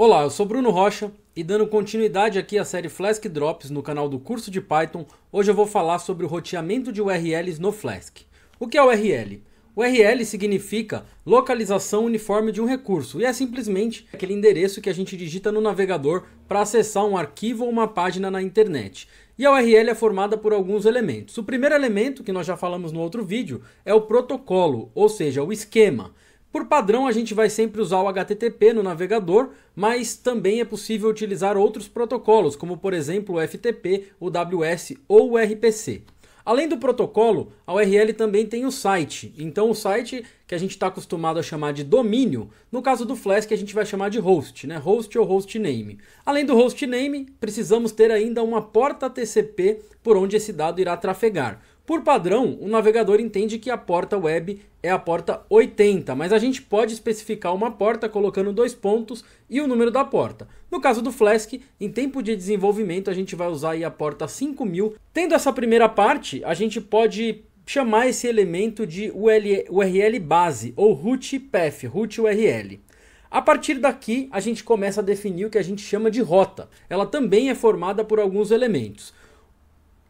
Olá, eu sou Bruno Rocha e dando continuidade aqui à série Flask Drops no canal do curso de Python, hoje eu vou falar sobre o roteamento de URLs no Flask. O que é URL? URL significa localização uniforme de um recurso e é simplesmente aquele endereço que a gente digita no navegador para acessar um arquivo ou uma página na internet. E a URL é formada por alguns elementos. O primeiro elemento, que nós já falamos no outro vídeo, é o protocolo, ou seja, o esquema. Por padrão, a gente vai sempre usar o HTTP no navegador, mas também é possível utilizar outros protocolos, como por exemplo o FTP, o WS ou o RPC. Além do protocolo, a URL também tem o site. Então o site, que a gente está acostumado a chamar de domínio, no caso do Flask a gente vai chamar de host, né? Host ou hostname. Além do hostname, precisamos ter ainda uma porta TCP por onde esse dado irá trafegar. Por padrão, o navegador entende que a porta web é a porta 80, mas a gente pode especificar uma porta colocando 2 pontos e o número da porta. No caso do Flask, em tempo de desenvolvimento, a gente vai usar aí a porta 5000. Tendo essa primeira parte, a gente pode chamar esse elemento de URL base ou root path, root URL. A partir daqui, a gente começa a definir o que a gente chama de rota. Ela também é formada por alguns elementos.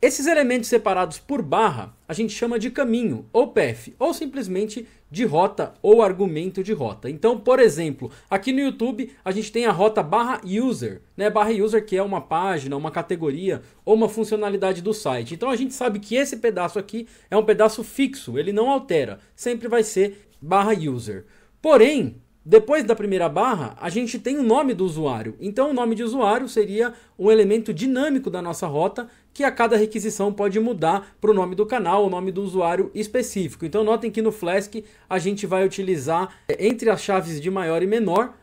Esses elementos separados por barra a gente chama de caminho ou path ou simplesmente de rota ou argumento de rota. Então, por exemplo, aqui no YouTube a gente tem a rota barra user, né? Barra user que é uma página, uma categoria ou uma funcionalidade do site. Então a gente sabe que esse pedaço aqui é um pedaço fixo, ele não altera, sempre vai ser barra user. Porém, depois da primeira barra, a gente tem o nome do usuário. Então o nome de usuário seria um elemento dinâmico da nossa rota, que a cada requisição pode mudar para o nome do canal, o nome do usuário específico. Então notem que no Flask a gente vai utilizar entre as chaves de maior e menor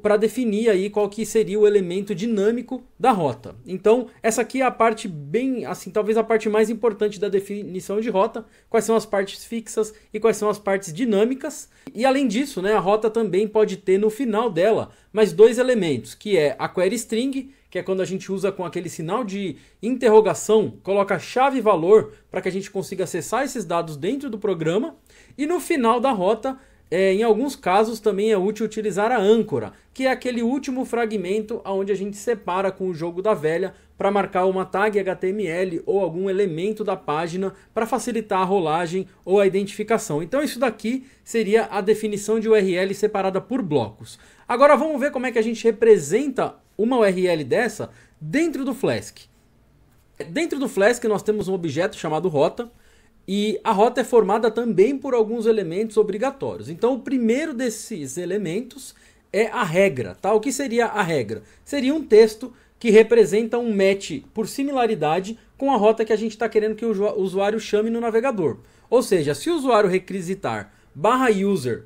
para definir aí qual que seria o elemento dinâmico da rota. Então essa aqui é a parte bem, assim, talvez a parte mais importante da definição de rota. Quais são as partes fixas e quais são as partes dinâmicas. E além disso, né, a rota também pode ter no final dela mais 2 elementos, que é a query string, que é quando a gente usa com aquele sinal de interrogação, coloca chave e valor para que a gente consiga acessar esses dados dentro do programa. E no final da rota, em alguns casos também é útil utilizar a âncora, que é aquele último fragmento onde a gente separa com o jogo da velha para marcar uma tag HTML ou algum elemento da página para facilitar a rolagem ou a identificação. Então isso daqui seria a definição de URL separada por blocos. Agora vamos ver como é que a gente representa uma URL dessa dentro do Flask. Dentro do Flask nós temos um objeto chamado rota. E a rota é formada também por alguns elementos obrigatórios. Então o primeiro desses elementos é a regra. Tá? O que seria a regra? Seria um texto que representa um match por similaridade com a rota que a gente está querendo que o usuário chame no navegador. Ou seja, se o usuário requisitar /user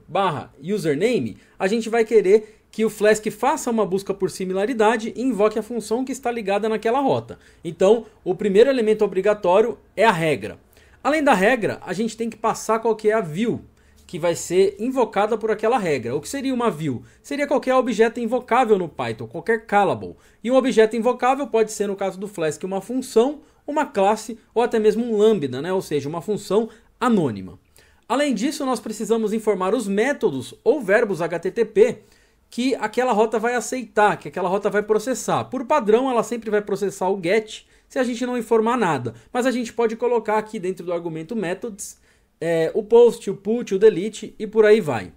/username, a gente vai querer que o Flask faça uma busca por similaridade e invoque a função que está ligada naquela rota. Então o primeiro elemento obrigatório é a regra. Além da regra, a gente tem que passar qual que é a view, que vai ser invocada por aquela regra. O que seria uma view? Seria qualquer objeto invocável no Python, qualquer callable. E um objeto invocável pode ser, no caso do Flask, uma função, uma classe ou até mesmo um lambda, né? Ou seja, uma função anônima. Além disso, nós precisamos informar os métodos ou verbos HTTP que aquela rota vai aceitar, que aquela rota vai processar. Por padrão, ela sempre vai processar o get, se a gente não informar nada. Mas a gente pode colocar aqui dentro do argumento methods o post, o put, o delete e por aí vai.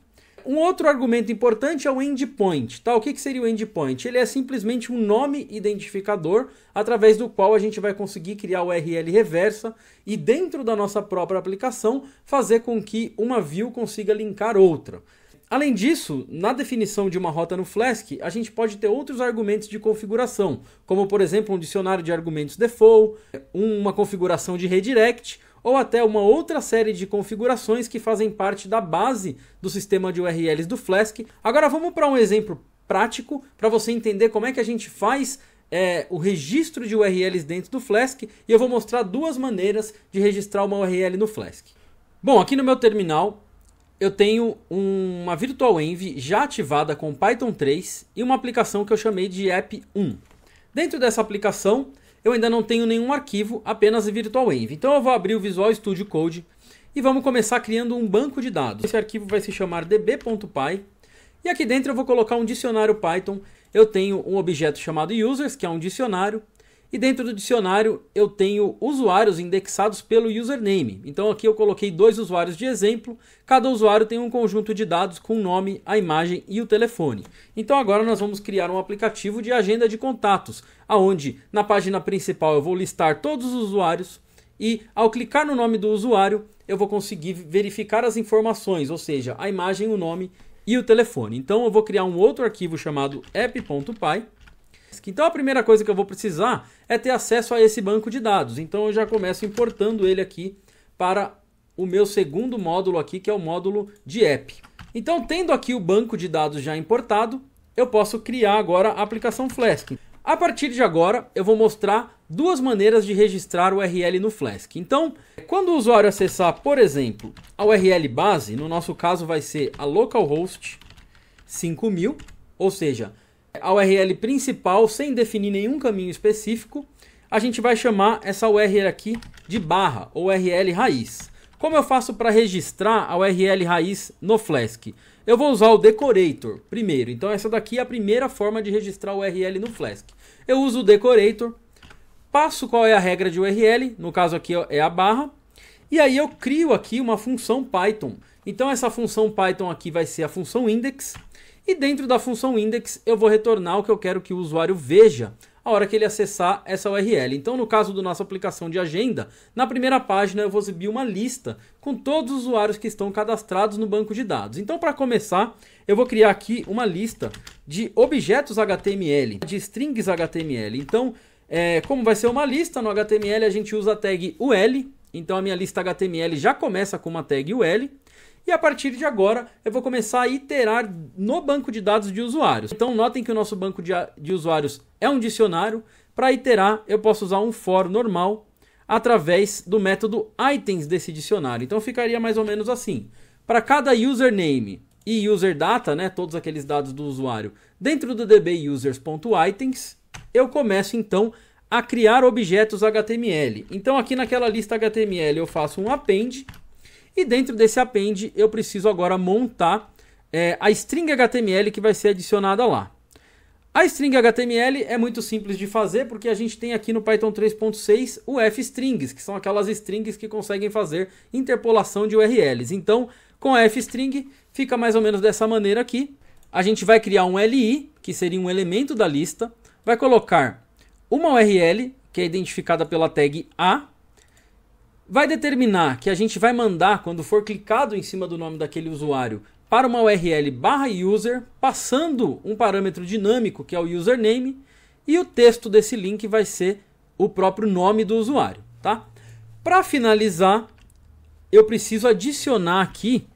Um outro argumento importante é o endpoint. Tá? O que seria o endpoint? Ele é simplesmente um nome identificador através do qual a gente vai conseguir criar o URL reversa e dentro da nossa própria aplicação fazer com que uma view consiga linkar outra. Além disso, na definição de uma rota no Flask, a gente pode ter outros argumentos de configuração, como por exemplo um dicionário de argumentos default, uma configuração de redirect, ou até uma outra série de configurações que fazem parte da base do sistema de URLs do Flask. Agora vamos para um exemplo prático, para você entender como é que a gente faz o registro de URLs dentro do Flask, e eu vou mostrar 2 maneiras de registrar uma URL no Flask. Bom, aqui no meu terminal, eu tenho uma Virtual Env já ativada com Python 3 e uma aplicação que eu chamei de app1. Dentro dessa aplicação, eu ainda não tenho nenhum arquivo, apenas a Virtual Env. Então eu vou abrir o Visual Studio Code e vamos começar criando um banco de dados. Esse arquivo vai se chamar db.py E aqui dentro eu vou colocar um dicionário Python. Eu tenho um objeto chamado users, que é um dicionário. E dentro do dicionário eu tenho usuários indexados pelo username. Então aqui eu coloquei 2 usuários de exemplo. Cada usuário tem um conjunto de dados com o nome, a imagem e o telefone. Então agora nós vamos criar um aplicativo de agenda de contatos, onde na página principal eu vou listar todos os usuários e ao clicar no nome do usuário eu vou conseguir verificar as informações, ou seja, a imagem, o nome e o telefone. Então eu vou criar um outro arquivo chamado app.py. Então a primeira coisa que eu vou precisar é ter acesso a esse banco de dados. Então eu já começo importando ele aqui para o meu segundo módulo aqui, que é o módulo de app. Então tendo aqui o banco de dados já importado, eu posso criar agora a aplicação Flask. A partir de agora eu vou mostrar 2 maneiras de registrar o URL no Flask. Então quando o usuário acessar, por exemplo, a URL base, no nosso caso vai ser a localhost 5000, ou seja, a URL principal sem definir nenhum caminho específico, a gente vai chamar essa URL aqui de barra ou URL raiz. Como eu faço para registrar a URL raiz no Flask? Eu vou usar o decorator primeiro. Então essa daqui é a primeira forma de registrar o URL no Flask. Eu uso o decorator, passo qual é a regra de URL, no caso aqui é a barra, e aí eu crio aqui uma função Python. Então essa função Python aqui vai ser a função index. E dentro da função index eu vou retornar o que eu quero que o usuário veja a hora que ele acessar essa URL. Então no caso da nossa aplicação de agenda, na primeira página eu vou exibir uma lista com todos os usuários que estão cadastrados no banco de dados. Então para começar eu vou criar aqui uma lista de objetos HTML, de strings HTML. Então como vai ser uma lista no HTML a gente usa a tag UL. Então a minha lista HTML já começa com uma tag UL. E a partir de agora eu vou começar a iterar no banco de dados de usuários. Então notem que o nosso banco de usuários é um dicionário. Para iterar eu posso usar um for normal através do método items desse dicionário. Então ficaria mais ou menos assim. Para cada username e userdata, né, todos aqueles dados do usuário, dentro do db users.items, eu começo então a criar objetos HTML. Então aqui naquela lista HTML eu faço um append. E dentro desse append eu preciso agora montar a string HTML que vai ser adicionada lá. A string HTML é muito simples de fazer porque a gente tem aqui no Python 3.6 o fstrings, que são aquelas strings que conseguem fazer interpolação de URLs. Então com a fstring fica mais ou menos dessa maneira aqui. A gente vai criar um li, que seria um elemento da lista, vai colocar uma URL, que é identificada pela tag a, vai determinar que a gente vai mandar, quando for clicado em cima do nome daquele usuário, para uma URL /user, passando um parâmetro dinâmico, que é o username, e o texto desse link vai ser o próprio nome do usuário. Tá? Para finalizar, eu preciso adicionar aqui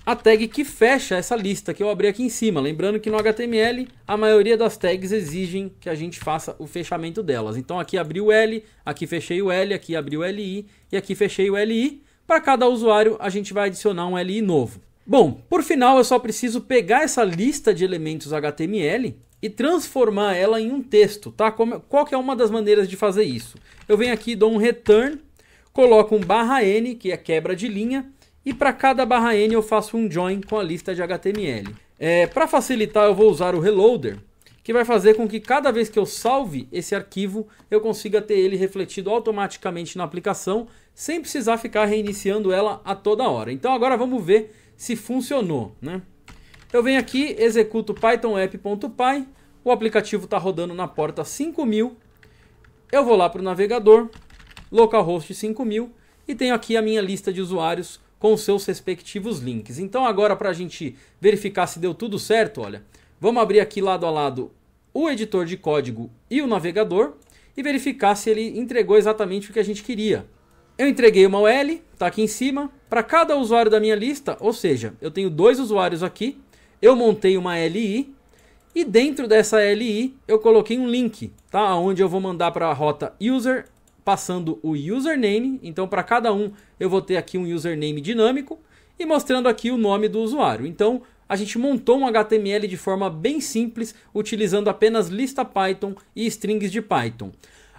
a tag que fecha essa lista que eu abri aqui em cima. Lembrando que no HTML a maioria das tags exigem que a gente faça o fechamento delas. Então aqui abri o L, aqui fechei o L, aqui abri o LI e aqui fechei o LI. Para cada usuário a gente vai adicionar um LI novo. Bom, por final eu só preciso pegar essa lista de elementos HTML e transformar ela em um texto. Tá? Qual que é uma das maneiras de fazer isso? Eu venho aqui, dou um return, coloco um /n, que é quebra de linha, e para cada /n eu faço um join com a lista de HTML. Para facilitar eu vou usar o reloader, que vai fazer com que cada vez que eu salve esse arquivo, eu consiga ter ele refletido automaticamente na aplicação, sem precisar ficar reiniciando ela a toda hora. Então agora vamos ver se funcionou, né? Eu venho aqui, executo python-app.py, o aplicativo está rodando na porta 5000, eu vou lá para o navegador, localhost 5000, e tenho aqui a minha lista de usuários com os seus respectivos links. Então agora para a gente verificar se deu tudo certo, olha, vamos abrir aqui lado a lado o editor de código e o navegador e verificar se ele entregou exatamente o que a gente queria. Eu entreguei uma UL, está aqui em cima, para cada usuário da minha lista, ou seja, eu tenho 2 usuários aqui, eu montei uma LI e dentro dessa LI eu coloquei um link, tá? Onde eu vou mandar para a rota user, passando o username. Então para cada um eu vou ter aqui um username dinâmico e mostrando aqui o nome do usuário. Então a gente montou um HTML de forma bem simples, utilizando apenas lista Python e strings de Python.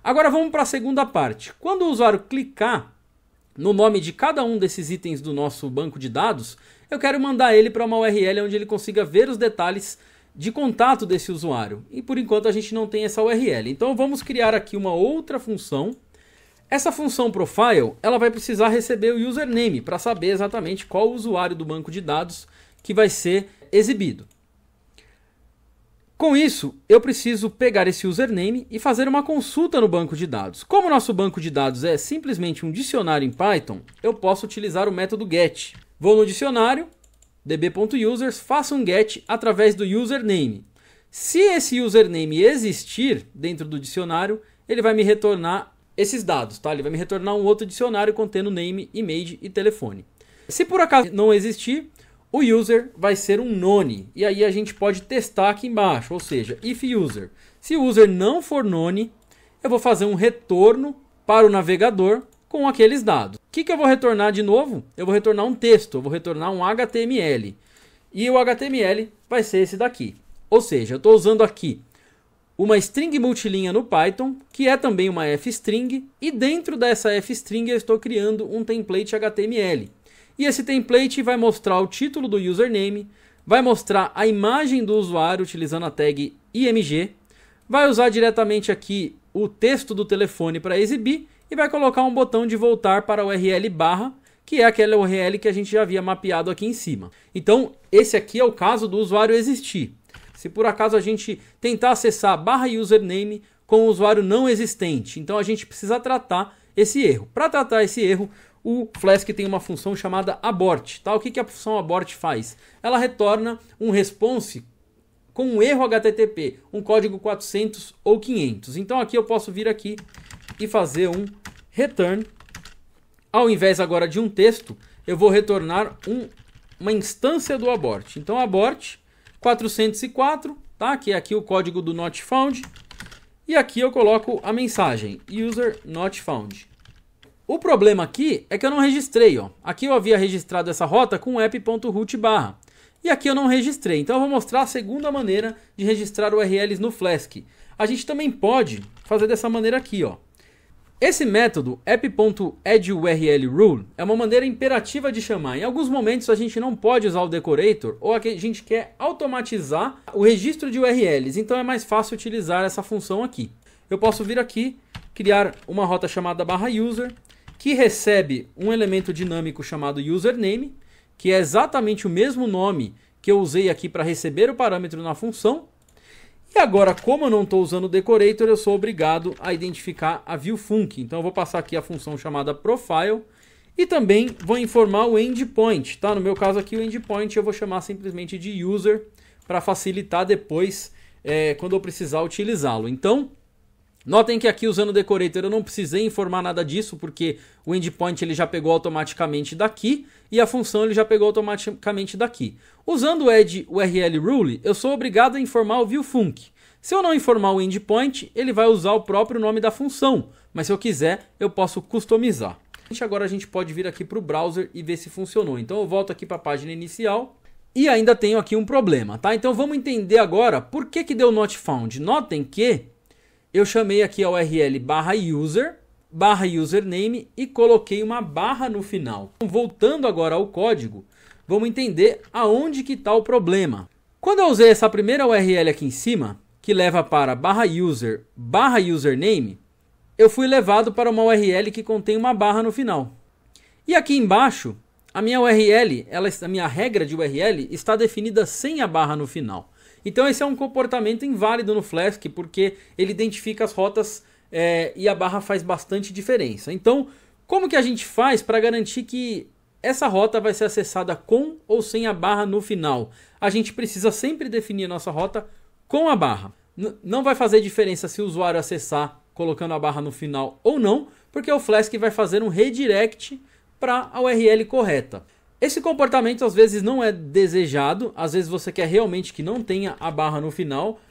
Agora vamos para a segunda parte. Quando o usuário clicar no nome de cada um desses itens do nosso banco de dados, eu quero mandar ele para uma URL onde ele consiga ver os detalhes de contato desse usuário. E por enquanto a gente não tem essa URL. Então vamos criar aqui uma outra função. Essa função profile, ela vai precisar receber o username para saber exatamente qual o usuário do banco de dados que vai ser exibido. Com isso, eu preciso pegar esse username e fazer uma consulta no banco de dados. Como o nosso banco de dados é simplesmente um dicionário em Python, eu posso utilizar o método get. Vou no dicionário, db.users, faço um get através do username. Se esse username existir dentro do dicionário, ele vai me retornar esses dados, tá? Ele vai me retornar um outro dicionário contendo name, image e telefone. Se por acaso não existir, o user vai ser um none, e aí a gente pode testar aqui embaixo, ou seja, if user. Se o user não for none, eu vou fazer um retorno para o navegador com aqueles dados. O que eu vou retornar de novo? Eu vou retornar um texto, eu vou retornar um HTML. E o HTML vai ser esse daqui. Ou seja, eu estou usando aqui uma string multilinha no Python, que é também uma f-string, e dentro dessa f-string eu estou criando um template HTML. E esse template vai mostrar o título do username, vai mostrar a imagem do usuário utilizando a tag img, vai usar diretamente aqui o texto do telefone para exibir e vai colocar um botão de voltar para a URL barra, que é aquela URL que a gente já havia mapeado aqui em cima. Então, esse aqui é o caso do usuário existir. Se por acaso a gente tentar acessar barra username com o usuário não existente, então a gente precisa tratar esse erro. Para tratar esse erro, o Flask tem uma função chamada abort. Tá? O que a função abort faz? Ela retorna um response com um erro HTTP, um código 400 ou 500. Então aqui eu posso vir aqui e fazer um return. Ao invés agora de um texto, eu vou retornar uma instância do abort. Então abort 404, tá? Que é aqui o código do not found. E aqui eu coloco a mensagem user not found. O problema aqui é que eu não registrei, ó. Aqui eu havia registrado essa rota com app.root barra. E aqui eu não registrei. Então eu vou mostrar a segunda maneira de registrar URLs no Flask. A gente também pode fazer dessa maneira aqui, ó. Esse método app.addURLRule é uma maneira imperativa de chamar. Em alguns momentos a gente não pode usar o decorator ou a gente quer automatizar o registro de URLs. Então é mais fácil utilizar essa função aqui. Eu posso vir aqui, criar uma rota chamada /user, que recebe um elemento dinâmico chamado username, que é exatamente o mesmo nome que eu usei aqui para receber o parâmetro na função. E agora, como eu não estou usando o decorator, eu sou obrigado a identificar a viewfunc. Então eu vou passar aqui a função chamada profile e também vou informar o endpoint. Tá? No meu caso aqui o endpoint eu vou chamar simplesmente de user para facilitar depois quando eu precisar utilizá-lo. Então, notem que aqui usando o decorator eu não precisei informar nada disso, porque o endpoint ele já pegou automaticamente daqui e a função ele já pegou automaticamente daqui. Usando o addURLRule, eu sou obrigado a informar o viewfunc. Se eu não informar o endpoint, ele vai usar o próprio nome da função, mas se eu quiser, eu posso customizar. Agora a gente pode vir aqui para o browser e ver se funcionou. Então eu volto aqui para a página inicial e ainda tenho aqui um problema, tá? Então vamos entender agora por que deu not found. Notem que eu chamei aqui a URL /user, /username e coloquei uma barra no final. Voltando agora ao código, vamos entender aonde que está o problema. Quando eu usei essa primeira URL aqui em cima, que leva para /user, /username, eu fui levado para uma URL que contém uma barra no final. E aqui embaixo, a minha URL, a minha regra de URL está definida sem a barra no final. Então esse é um comportamento inválido no Flask, porque ele identifica as rotas e a barra faz bastante diferença. Então, como que a gente faz para garantir que essa rota vai ser acessada com ou sem a barra no final? A gente precisa sempre definir a nossa rota com a barra. Não vai fazer diferença se o usuário acessar colocando a barra no final ou não, porque o Flask vai fazer um redirect para a URL correta. Esse comportamento às vezes não é desejado, às vezes você quer realmente que não tenha a barra no final,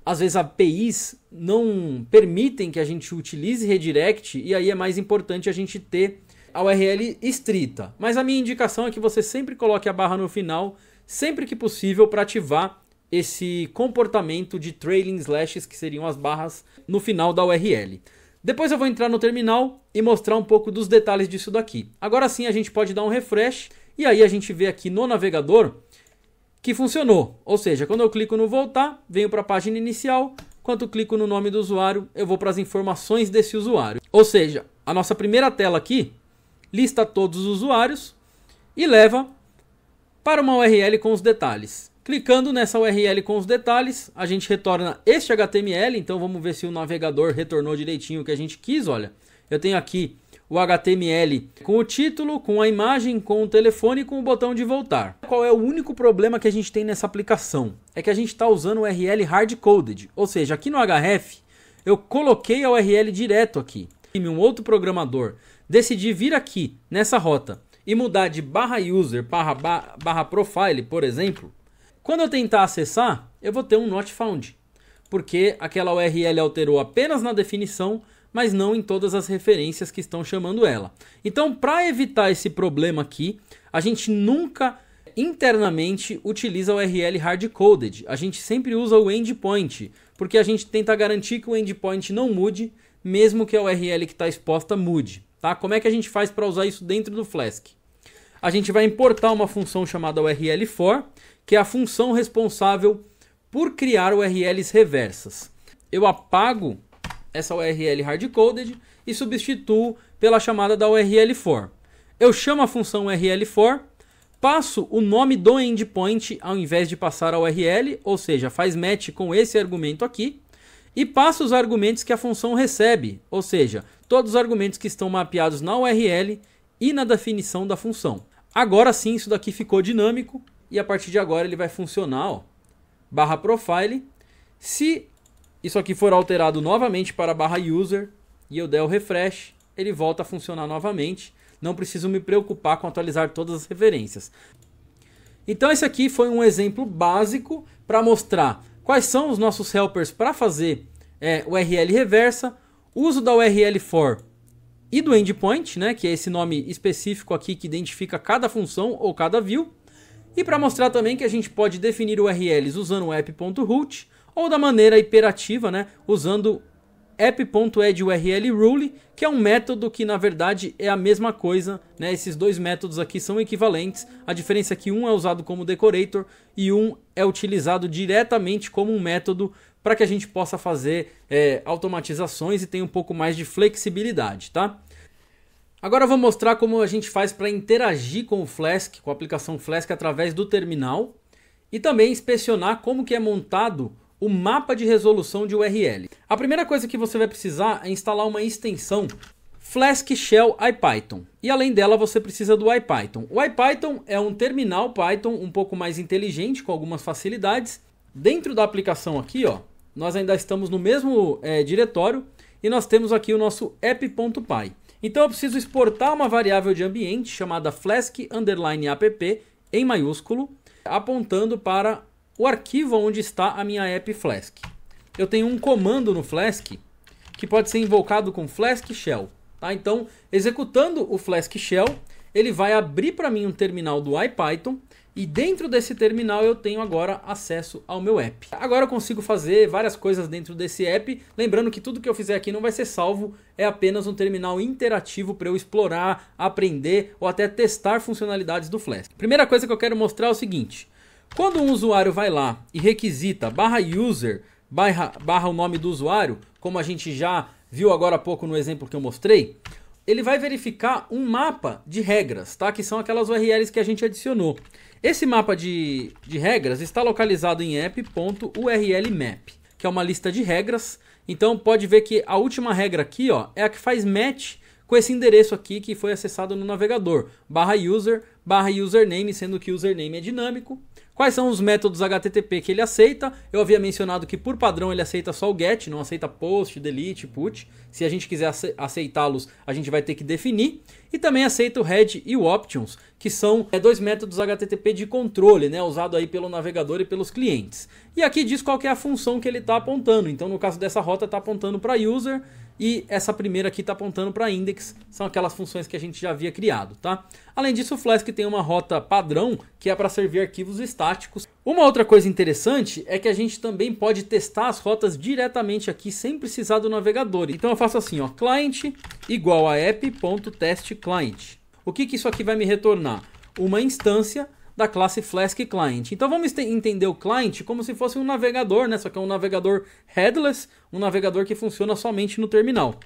às vezes APIs não permitem que a gente utilize redirect e aí é mais importante a gente ter a URL estrita. Mas a minha indicação é que você sempre coloque a barra no final, sempre que possível, para ativar esse comportamento de trailing slashes, que seriam as barras no final da URL. Depois eu vou entrar no terminal e mostrar um pouco dos detalhes disso daqui. Agora sim a gente pode dar um refresh e aí a gente vê aqui no navegador que funcionou. Ou seja, quando eu clico no voltar, venho para a página inicial. Quando eu clico no nome do usuário, eu vou para as informações desse usuário. Ou seja, a nossa primeira tela aqui lista todos os usuários e leva para uma URL com os detalhes. Clicando nessa URL com os detalhes, a gente retorna este HTML. Então vamos ver se o navegador retornou direitinho o que a gente quis. Olha, eu tenho aqui o HTML com o título, com a imagem, com o telefone e com o botão de voltar. Qual é o único problema que a gente tem nessa aplicação? É que a gente está usando o URL hard-coded. Ou seja, aqui no href eu coloquei a URL direto aqui. E um outro programador decidir vir aqui nessa rota e mudar de /user para /profile, por exemplo. Quando eu tentar acessar, eu vou ter um not found, porque aquela URL alterou apenas na definição, mas não em todas as referências que estão chamando ela. Então, para evitar esse problema aqui, a gente nunca internamente utiliza o URL hard-coded. A gente sempre usa o endpoint, porque a gente tenta garantir que o endpoint não mude, mesmo que a URL que está exposta mude. Tá? Como é que a gente faz para usar isso dentro do Flask? A gente vai importar uma função chamada URL_for, que é a função responsável por criar URLs reversas. Eu apago essa URL hard-coded e substituo pela chamada da URL_for. Eu chamo a função URL_for, passo o nome do endpoint ao invés de passar a URL, ou seja, faz match com esse argumento aqui, e passo os argumentos que a função recebe, ou seja, todos os argumentos que estão mapeados na URL e na definição da função. Agora sim, isso daqui ficou dinâmico e a partir de agora ele vai funcionar, ó, /profile. Se isso aqui for alterado novamente para /user e eu der o refresh, ele volta a funcionar novamente. Não preciso me preocupar com atualizar todas as referências. Então esse aqui foi um exemplo básico para mostrar quais são os nossos helpers para fazer URL reversa, uso da URL_for e do endpoint, né, que é esse nome específico aqui que identifica cada função ou cada view. E para mostrar também que a gente pode definir URLs usando o app.root ou da maneira imperativa, né, usando app.addURLRule, que é um método que na verdade é a mesma coisa, né? Esses dois métodos aqui são equivalentes. A diferença é que um é usado como decorator e um é utilizado diretamente como um método para que a gente possa fazer automatizações e tenha um pouco mais de flexibilidade, tá? Agora eu vou mostrar como a gente faz para interagir com o Flask, com a aplicação Flask através do terminal e também inspecionar como que é montado o mapa de resolução de URL. A primeira coisa que você vai precisar é instalar uma extensão Flask Shell IPython. E além dela você precisa do IPython. O IPython é um terminal Python um pouco mais inteligente, com algumas facilidades. Dentro da aplicação aqui, ó, nós ainda estamos no mesmo diretório e nós temos aqui o nosso app.py. Então eu preciso exportar uma variável de ambiente chamada flask_app em maiúsculo, apontando para o arquivo onde está a minha app Flask. Eu tenho um comando no Flask que pode ser invocado com Flask Shell. Tá? Então, executando o Flask Shell, ele vai abrir para mim um terminal do IPython e dentro desse terminal eu tenho agora acesso ao meu app. Agora eu consigo fazer várias coisas dentro desse app, lembrando que tudo que eu fizer aqui não vai ser salvo, é apenas um terminal interativo para eu explorar, aprender ou até testar funcionalidades do Flask. Primeira coisa que eu quero mostrar é o seguinte: quando um usuário vai lá e requisita /user barra o nome do usuário, como a gente já viu agora há pouco no exemplo que eu mostrei, ele vai verificar um mapa de regras, tá? Que são aquelas URLs que a gente adicionou. Esse mapa de regras está localizado em app.urlmap, que é uma lista de regras. Então pode ver que a última regra aqui, ó, é a que faz match com esse endereço aqui que foi acessado no navegador, /user /username, sendo que o username é dinâmico. Quais são os métodos HTTP que ele aceita? Eu havia mencionado que por padrão ele aceita só o GET, não aceita POST, DELETE, PUT. Se a gente quiser aceitá-los, a gente vai ter que definir. E também aceita o head e o options, que são dois métodos HTTP de controle, né, usado aí pelo navegador e pelos clientes. E aqui diz qual que é a função que ele está apontando. Então no caso dessa rota está apontando para user e essa primeira aqui está apontando para index, são aquelas funções que a gente já havia criado, tá? Além disso, o Flask tem uma rota padrão que é para servir arquivos estáticos. Uma outra coisa interessante é que a gente também pode testar as rotas diretamente aqui sem precisar do navegador. Então eu faço assim, ó, client igual a app.testClient. O que isso aqui vai me retornar? Uma instância da classe Flask Client. Então vamos entender o client como se fosse um navegador, né? Só que é um navegador headless, um navegador que funciona somente no terminal.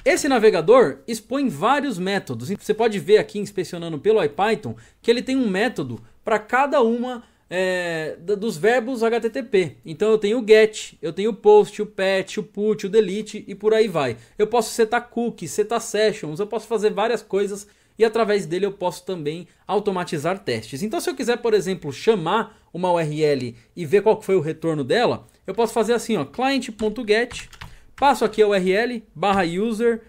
Esse navegador expõe vários métodos. Você pode ver aqui, inspecionando pelo IPython, que ele tem um método para cada uma dos verbos HTTP. Então eu tenho o get, eu tenho o post, o patch, o put, o delete e por aí vai. Eu posso setar cookies, setar sessions, eu posso fazer várias coisas e através dele eu posso também automatizar testes. Então se eu quiser, por exemplo, chamar uma URL e ver qual foi o retorno dela, eu posso fazer assim, ó, client.get, passo aqui a URL, /user,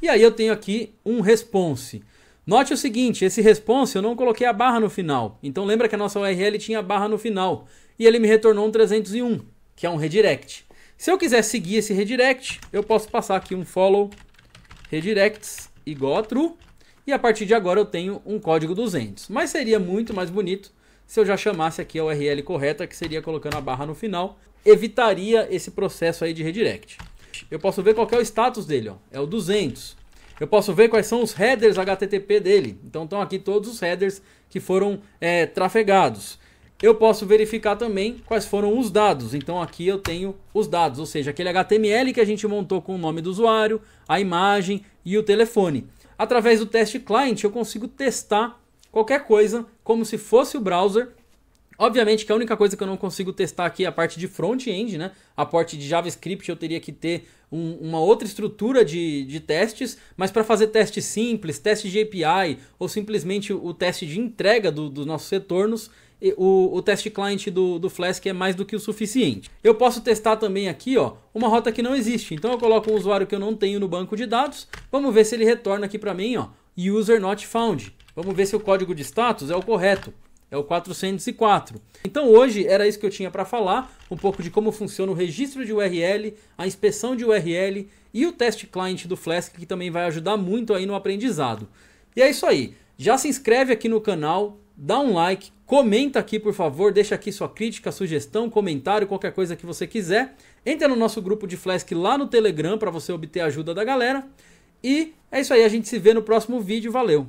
e aí eu tenho aqui um response. Note o seguinte, esse response eu não coloquei a barra no final. Então lembra que a nossa URL tinha a barra no final. E ele me retornou um 301, que é um redirect. Se eu quiser seguir esse redirect, eu posso passar aqui um follow redirects igual a true. E a partir de agora eu tenho um código 200. Mas seria muito mais bonito se eu já chamasse aqui a URL correta, que seria colocando a barra no final. Evitaria esse processo aí de redirect. Eu posso ver qual que é o status dele, ó. É o 200. Eu posso ver quais são os headers HTTP dele. Então estão aqui todos os headers que foram trafegados. Eu posso verificar também quais foram os dados. Então aqui eu tenho os dados, ou seja, aquele HTML que a gente montou com o nome do usuário, a imagem e o telefone. Através do teste client eu consigo testar qualquer coisa como se fosse o browser. Obviamente que a única coisa que eu não consigo testar aqui é a parte de front-end, né? A parte de JavaScript eu teria que ter uma outra estrutura de testes, mas para fazer teste simples, teste de API ou simplesmente o teste de entrega dos nossos retornos, o teste client do Flask é mais do que o suficiente. Eu posso testar também aqui, ó, uma rota que não existe. Então eu coloco um usuário que eu não tenho no banco de dados, vamos ver se ele retorna aqui para mim, ó, user not found. Vamos ver se o código de status é o correto. É o 404. Então hoje era isso que eu tinha para falar, um pouco de como funciona o registro de URL, a inspeção de URL e o teste client do Flask, que também vai ajudar muito aí no aprendizado. E é isso aí. Já se inscreve aqui no canal, dá um like, comenta aqui por favor, deixa aqui sua crítica, sugestão, comentário, qualquer coisa que você quiser. Entra no nosso grupo de Flask lá no Telegram para você obter a ajuda da galera. E é isso aí, a gente se vê no próximo vídeo, valeu!